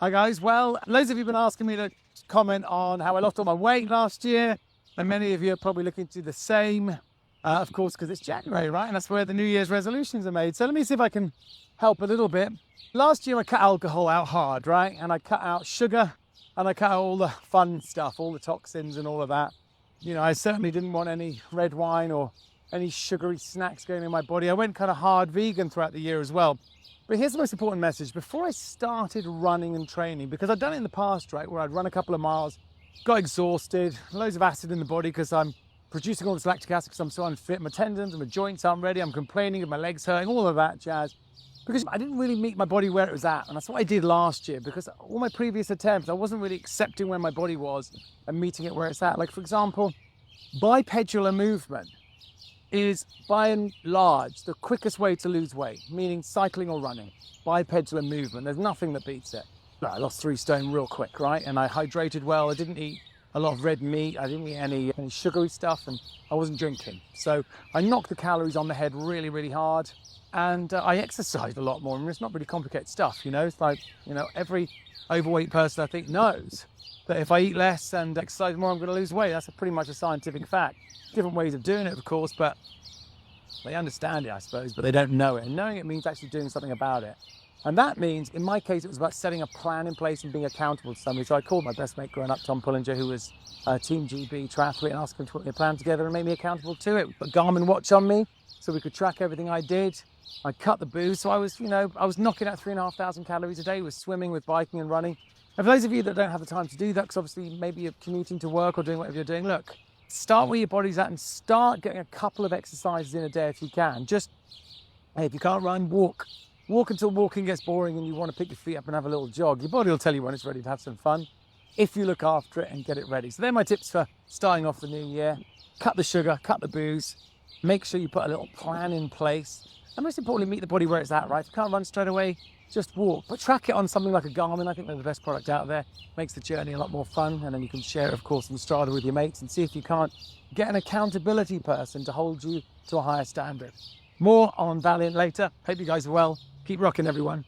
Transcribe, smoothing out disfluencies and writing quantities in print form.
Hi guys, well, loads of you have been asking me to comment on how I lost all my weight last year, and many of you are probably looking to do the same, of course, because it's January, right? And that's where the New Year's resolutions are made. So let me see if I can help a little bit. Last year I cut alcohol out hard, right? And I cut out sugar, and I cut out all the fun stuff, all the toxins and all of that. You know, I certainly didn't want any red wine or any sugary snacks going in my body. I went kind of hard vegan throughout the year as well. But here's the most important message. Before I started running and training, because I'd done it in the past, right, where I'd run a couple of miles, got exhausted, loads of acid in the body because I'm producing all this lactic acid because I'm so unfit, my tendons and my joints aren't ready, I'm complaining of my legs hurting, all of that jazz. Because I didn't really meet my body where it was at. And that's what I did last year, because all my previous attempts, I wasn't really accepting where my body was and meeting it where it's at. Like, for example, bipedular movement is by and large the quickest way to lose weight, meaning cycling or running. Bipedular movement, there's nothing that beats it. I lost 3 stone real quick, right? And I hydrated well. I didn't eat a lot of red meat. I didn't eat any sugary stuff, and I wasn't drinking. So I knocked the calories on the head really, really hard. And I exercised a lot more. I mean, it's not really complicated stuff, you know? It's like, you know, every overweight person I think knows that if I eat less and exercise more, I'm going to lose weight. That's pretty much a scientific fact. Different ways of doing it, of course, but they understand it, I suppose, but they don't know it. And knowing it means actually doing something about it. And that means, in my case, it was about setting a plan in place and being accountable to somebody. So I called my best mate growing up, Tom Pullinger, who was a Team GB triathlete, and asked him to put me a plan together and make me accountable to it. Put a Garmin watch on me so we could track everything I did. I cut the booze, so I was knocking out 3,500 calories a day with swimming, with biking and running. And for those of you that don't have the time to do that, because obviously maybe you're commuting to work or doing whatever you're doing, look, start where your body's at and start getting a couple of exercises in a day if you can. Just, hey, if you can't run, walk. Walk until walking gets boring and you want to pick your feet up and have a little jog. Your body will tell you when it's ready to have some fun if you look after it and get it ready. So they're my tips for starting off the new year. Cut the sugar, cut the booze. Make sure you put a little plan in place. And most importantly, meet the body where it's at, right? If you can't run straight away, just walk. But track it on something like a Garmin. I think they're the best product out there. Makes the journey a lot more fun. And then you can share it, of course, on Strava with your mates and see if you can't get an accountability person to hold you to a higher standard. More on Valiant later. Hope you guys are well. Keep rocking, everyone.